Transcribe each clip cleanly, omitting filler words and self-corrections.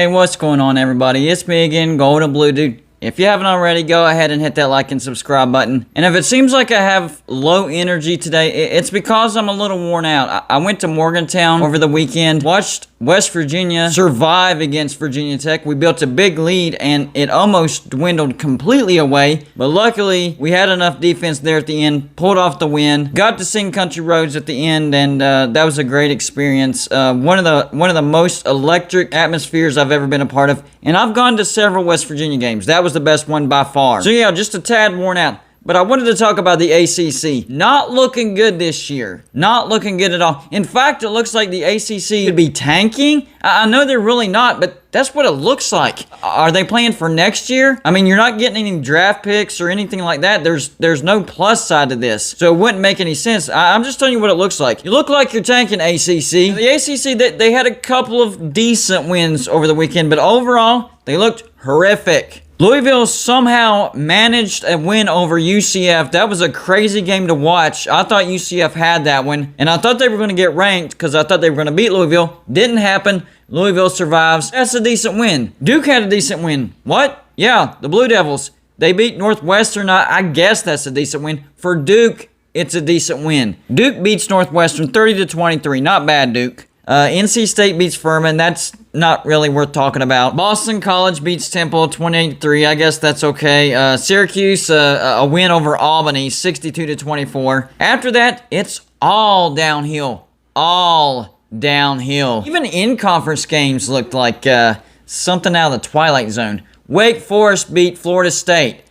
Hey, what's going on, everybody? It's me again, Gold and Blue Dude. If you haven't already, go ahead and hit that like and subscribe button. And if it seems like I have low energy today, it's because I'm a little worn out. I went to Morgantown over the weekend, watched West Virginia survive against Virginia Tech. We built a big lead, and it almost dwindled completely away. But luckily, we had enough defense there at the end, pulled off the win, got to sing Country Roads at the end, and that was a great experience. One of the most electric atmospheres I've ever been a part of. And I've gone to several West Virginia games. That was the best one by far. So yeah, just a tad worn out. But I wanted to talk about the ACC. Not looking good this year. Not looking good at all. In fact, it looks like the ACC could be tanking. I know they're really not, but that's what it looks like. Are they playing for next year? I mean, you're not getting any draft picks or anything like that. There's no plus side to this. So it wouldn't make any sense. I'm just telling you what it looks like. You look like you're tanking, ACC. The ACC, they had a couple of decent wins over the weekend, but overall, they looked horrific. Louisville somehow managed a win over UCF. That was a crazy game to watch. I thought UCF had that one, and I thought they were going to get ranked because I thought they were going to beat Louisville. Didn't happen. Louisville survives. That's a decent win. Duke had a decent win. What? Yeah, the Blue Devils. They beat Northwestern. I guess that's a decent win. For Duke, it's a decent win. Duke beats Northwestern 30-23. Not bad, Duke. NC State beats Furman. That's not really worth talking about. Boston College beats Temple 28-3. I guess that's okay. Syracuse, a win over Albany 62-24. After that, it's all downhill. All downhill. Even in-conference games looked like something out of the Twilight Zone. Wake Forest beat Florida State.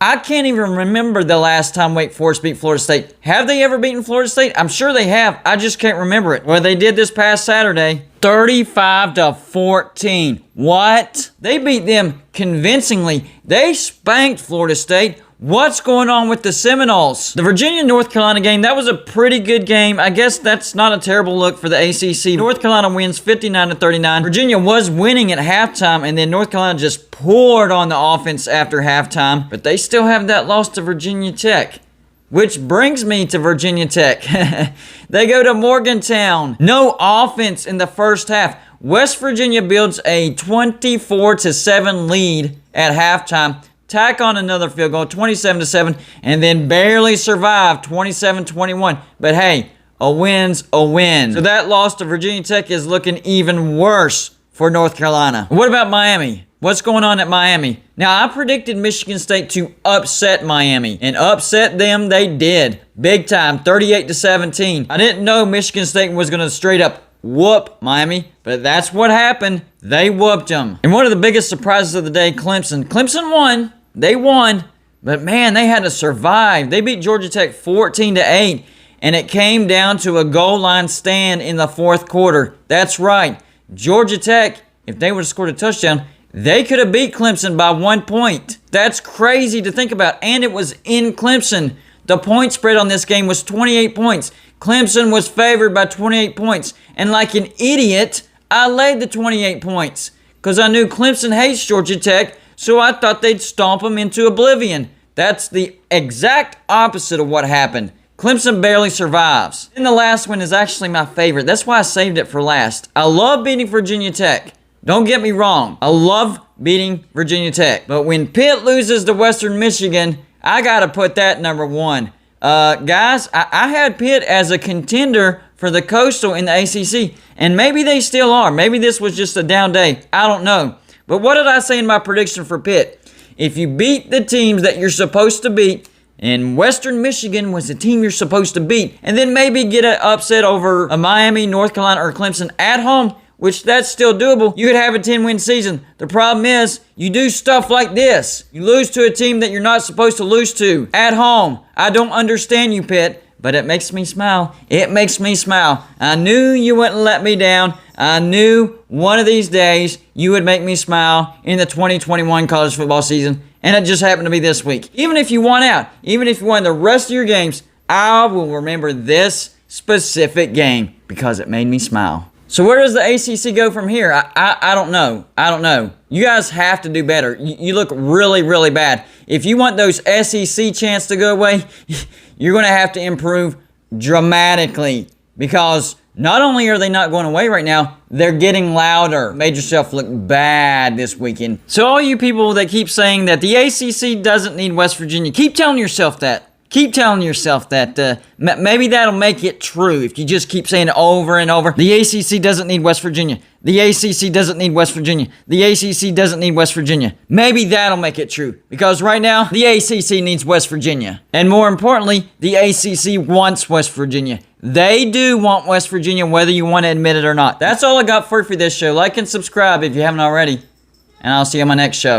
I can't even remember the last time Wake Forest beat Florida State. Have they ever beaten Florida State? I'm sure they have. I just can't remember it. Well, they did this past Saturday. 35-14. What? They beat them convincingly. They spanked Florida State. What's going on with the Seminoles? The Virginia-North Carolina game, that was a pretty good game. I guess that's not a terrible look for the ACC. North Carolina wins 59-39. Virginia was winning at halftime, and then North Carolina just poured on the offense after halftime. But they still have that loss to Virginia Tech. Which brings me to Virginia Tech. They go to Morgantown. No offense in the first half. West Virginia builds a 24-7 lead at halftime. Tack on another field goal, 27-7, and then barely survive, 27-21. But hey, a win's a win. So that loss to Virginia Tech is looking even worse for North Carolina. What about Miami? What's going on at Miami? Now, I predicted Michigan State to upset Miami, and upset them they did. Big time, 38-17. I didn't know Michigan State was going to straight up whoop Miami, but that's what happened. They whooped them. And one of the biggest surprises of the day, Clemson. Clemson won. They won, but man, they had to survive. They beat Georgia Tech 14-8, and it came down to a goal line stand in the fourth quarter. That's right. Georgia Tech, if they would have scored a touchdown, they could have beat Clemson by 1 point. That's crazy to think about, and it was in Clemson. The point spread on this game was 28 points. Clemson was favored by 28 points, and like an idiot, I laid the 28 points because I knew Clemson hates Georgia Tech, so I thought they'd stomp them into oblivion. That's the exact opposite of what happened. Clemson barely survives. And the last one is actually my favorite. That's why I saved it for last. I love beating Virginia Tech. Don't get me wrong. I love beating Virginia Tech. But when Pitt loses to Western Michigan, I got to put that number one. Guys, I had Pitt as a contender for the Coastal in the ACC. And maybe they still are. Maybe this was just a down day. I don't know. But what did I say in my prediction for Pitt? If you beat the teams that you're supposed to beat, and Western Michigan was the team you're supposed to beat, and then maybe get an upset over a Miami, North Carolina, or Clemson at home, which that's still doable, you could have a 10-win season. The problem is, you do stuff like this. You lose to a team that you're not supposed to lose to at home. I don't understand you, Pitt, but it makes me smile. It makes me smile. I knew you wouldn't let me down. I knew one of these days you would make me smile in the 2021 college football season, and it just happened to be this week. Even if you won out, even if you won the rest of your games, I will remember this specific game because it made me smile. So where does the ACC go from here? I don't know. I don't know. You guys have to do better. You look really, really bad. If you want those SEC chants to go away, you're going to have to improve dramatically because Not only are they not going away right now, they're getting louder. Made yourself look bad this weekend. So all you people that keep saying that the ACC doesn't need West Virginia, keep telling yourself that. Keep telling yourself that. Maybe that'll make it true if you just keep saying it over and over. The ACC doesn't need West Virginia. The ACC doesn't need West Virginia. The ACC doesn't need West Virginia. Maybe that'll make it true. Because right now, the ACC needs West Virginia. And more importantly, the ACC wants West Virginia. They do want West Virginia, whether you want to admit it or not. That's all I got for you for this show. Like and subscribe if you haven't already. And I'll see you on my next show.